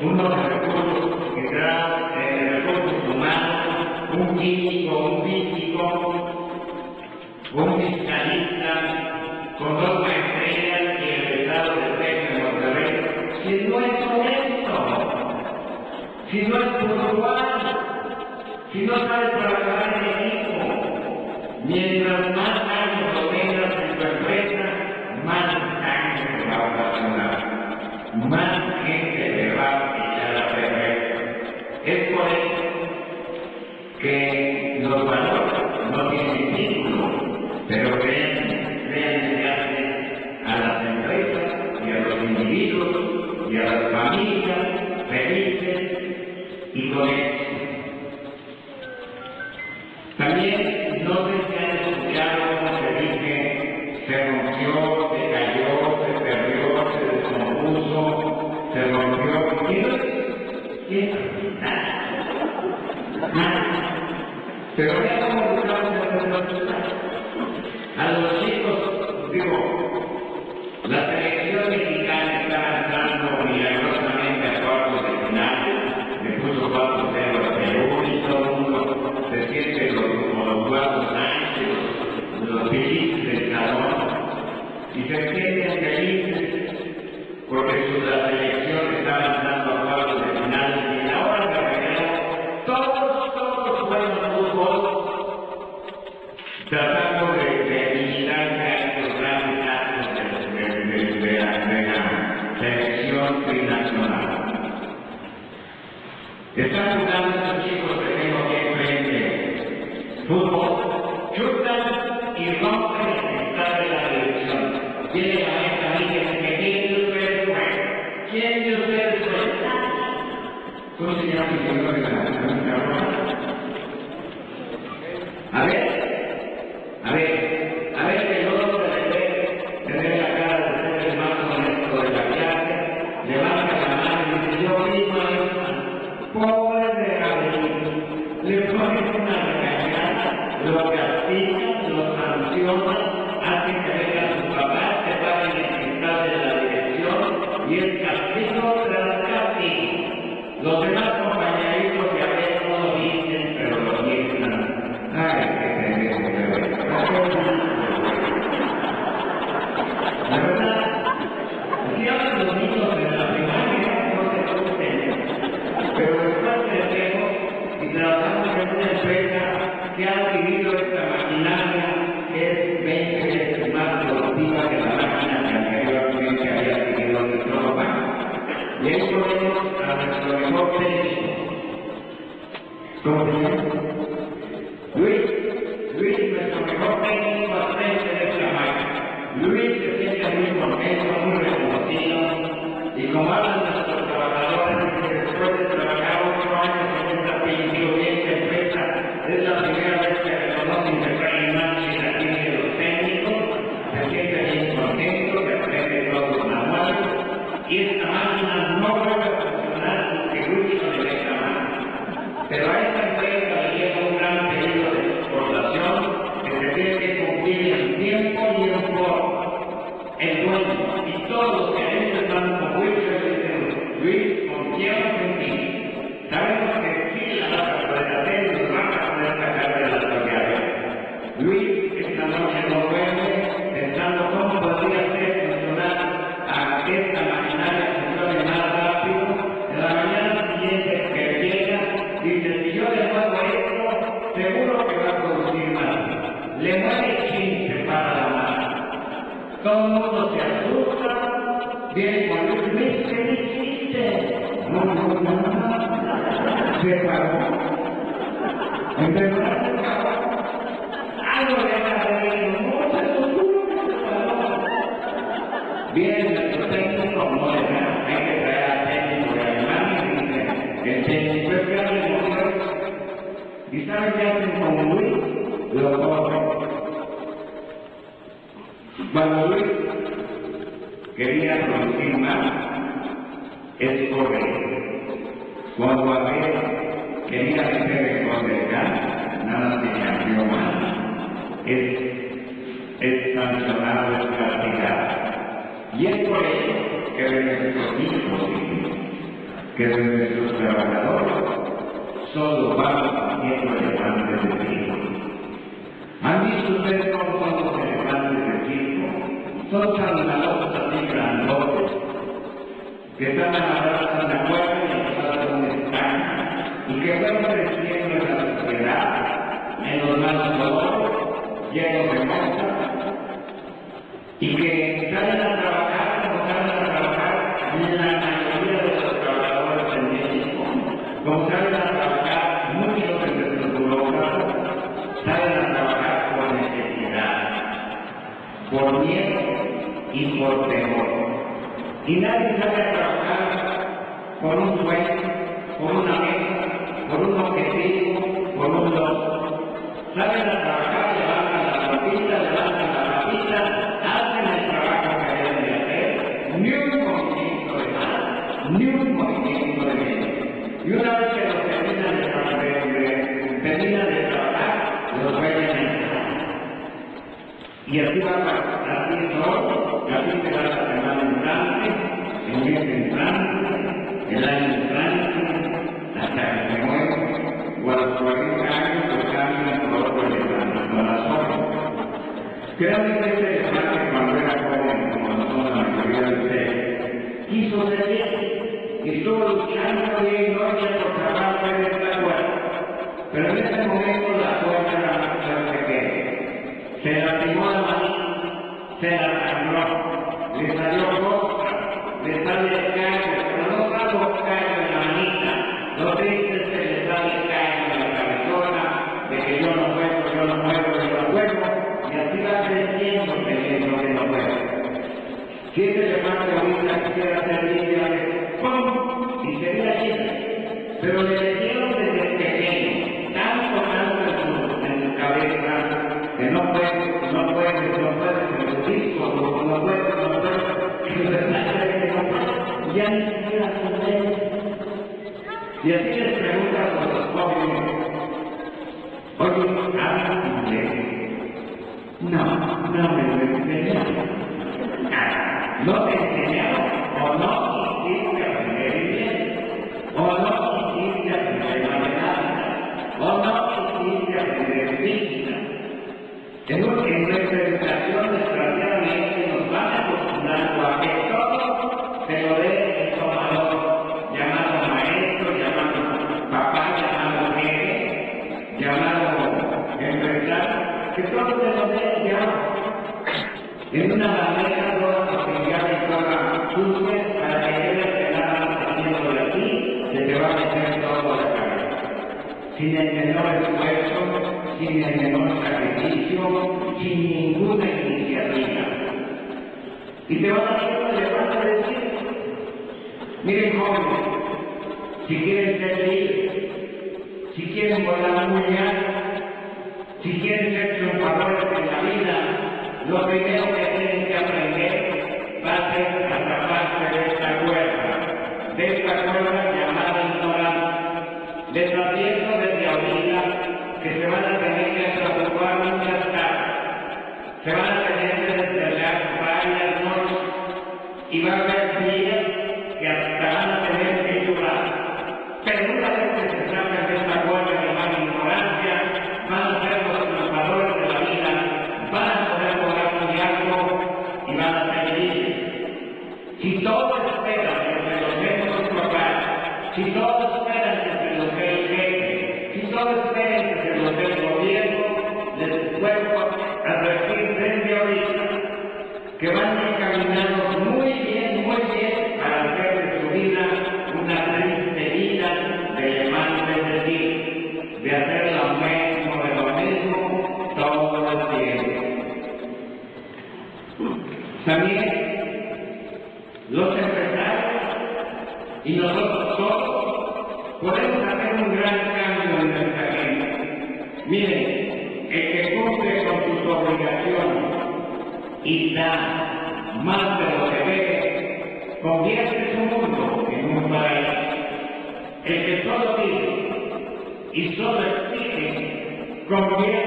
unos recursos que dan recursos humanos, un químico, un físico, un fiscalista, con 2 maestrías y egresado de Texas en Monterrey. Si no es honesto, si no es puntual, si no sabe trabajar en equipo, mientras más años lo tengas en tu empresa, más años te va a ocasionar, más gente te va a echar a perder. Es por eso que los valores no tienen título, pero crean desgaste a las empresas y a los individuos y a las familias felices y con éxito. También no sé si han escuchado cómo se dice, se rompió, se cayó, se perdió, se descompuso, se rompió. ¿Qué? Nada. Pero vean cómo buscamos a los chicos, digo, la selección mexicana está entrando milagrosamente a cuartos de final, le puso 4-0 a Perú y todo el mundo se siente como los Guardos Sánchez, los felices del salón, y se sienten felices porque la selección está avanzando a cuartos de final, y ahora de regreso todos juegan fútbol tratando de limitarse a estos grandes actos de la selección trinacional. Están jugando estos chicos que tengo aquí enfrente fútbol, chutan y rompen el cristal de la televisión. Tiene la mesa ahí que ¿quién de ustedes fue? ¿Quién de ustedes fue? ¿Cómo se llama el señor de la A ver, que no se debe tener la cara de ser el más honesto de la clase, levanta la mano y dice, yo mismo, pobre de Gabriel, le ponen una regañada, lo castigan, lo sancionan, hacen que venga su papá, se paren en el cristal de la dirección y es castigo tras castigo. Los demás compañeritos que a veces no lo dicen, pero lo piensan. Ay, qué pendejo. La verdad, si hablan los niños de la primaria, no se asusten, pero después crecemos y trabajamos en una empresa que ha adquirido esta maquinaria que es 20 veces más productiva que la máquina que anteriormente había adquirido nuestro papá. Y ahí ponemos a nuestro mejor técnico. ¿Cómo se llama? Luis, nuestro mejor técnico al frente de esta máquina. Luis se siente muy contento, muy reconocido, y como hablan nuestros trabajadores, que después de trabajar 8 años en esta pinchurrienta empresa, es la primera vez que reconocen que traen máquinas aquí de los técnicos, se siente bien contento, se aprende todos los manuales, y esta máquina no vuelve a funcionar que Luis no le deja más. Pero a esta empresa le llega un gran pedido de exportación que se tiene que cumplir en tiempo y en forma. El dueño y todos los que ahí están con Luis dicen, Luis, confiamos en ti. Sabemos que sí la vas a poder hacer y nos vas a poder sacar de la toalla. Luis esta noche no duerme pensando cómo podría hacer funcionar a esta maquinaria que funcione más rápido. En la mañana siguiente que llega, dice, si yo le muevo esto, seguro que va a producir más. Le mueve 15 para la mano. Todo el mundo se asusta, viene cuando Luis, ¿qué hiciste? No, se paró. Empezó a hacer algo le ha reído, no, se seguro que se paró. Viene nuestro técnico, no le da, hay que traer al técnico de Alemania y dice, el técnico es grande de motor. ¿Y saben qué hacen con Luis? Lo corren. Cuando Luis quería producir más, es correcto. Cuando Abel quería meter el gas, nada se cambió más. Es sancionado, es castigado. Y es por ello que de nuestros hijos que nuestros trabajadores solo van haciendo elefantes de circo. ¿Han visto ustedes cómo son los elefantes de circo? Son saludalosos así grandotes, que están amarrados en la cuerda y empezados donde están, y que van creciendo en la sociedad, en los malos dolores, llenos de moscas, y que salen a trabajar, como salen a trabajar la mayoría de los trabajadores en México, como salen a trabajar muchos de nuestros burócratas, salen a trabajar por necesidad, por miedo y por temor. Y nadie sale a trabajar por un sueño, por una meta, por un objetivo, por un logro. Salen a trabajar, levantan la papita, hacen el trabajo que deben de hacer, ni un movimiento de más, ni un movimiento de menos. Y una vez que los terminan de trabajar, los vuelven a entrar. Y así va a pasar, así es hoy, así será la semana entrante, el mes entrante, el año entrante, hasta que se muere, o a los 40 años lo cambian por otro elefante, no las horas. Créanme que este elefante, cuando era joven, como son la mayoría de ustedes, quiso ser bien, y estuvo luchando día y noche por trabajo en esta cuerda. Pero en ese momento la cuerda era más fuerte que él. Se lastimó la mano, se la sangró, le salió costra, le sale callo, pero no solo callo en la manita, lo triste es que le sale callo en la cabezona, de que yo no puedo, yo no puedo, y así va creciendo creyendo que no puede. Si ese elefante ahorita quisiera ser libre, ¡pum! Y sería libre. Pero le metieron desde pequeño, tanto en su cabeza, que no puede, en su disco, no puede, y los demás ya ni siquiera puede. Y así les preguntan a los jóvenes, oye, ¿hablas inglés? No me lo enseñaron. No te enseñaron, o no quisiste aprender inglés, o no quisiste aprender matemáticas, o no quisiste aprender física. En nuestra educación, desgraciadamente, nos van acostumbrando a que todo se lo dé el tomador, llamado maestro, llamado papá, llamado jefe, llamado empresario, que todo se lo dé ya en una bandeja toda oficial y toda sucia, para que veas que nada más haciendo de ti, se te va a meter todo a la cabeza. Sin el menor esfuerzo, sin el menor sacrificio, sin ninguna iniciativa. Y te van a decir, miren jóvenes, si quieren ser libres, si quieren volar muy alto, si quieren ser triunfadores en la vida, lo primero que tienen que aprender va a ser a atraparse de esta cuerda llamada ignorancia. Les advierto desde ahorita que se van a tener que preocupar muchas cosas, se van a tener que despegar varias noches, y va a haber días que hasta van a tener que llorar. Pero una vez que se salgan de esta cuerda llamada ignorancia, van a ser los triunfadores de la vida, van a poder volar muy alto y van a ser libres. Si todos esperan que se los den sus papás, si todos esperan que se los dé el jefe, si todos esperan que se los dé el gobierno, les vuelvo a decir desde ahorita que van encaminados muy bien para hacer de su vida una triste vida de elefante, es decir, de hacer lo mismo todo el tiempo. También los empresarios y nosotros todos podemos hacer un gran cambio en nuestra gente. Miren, el que cumple con sus obligaciones y da más de lo que debe, convierte su mundo en un paraíso. El que solo pide y solo exige, convierte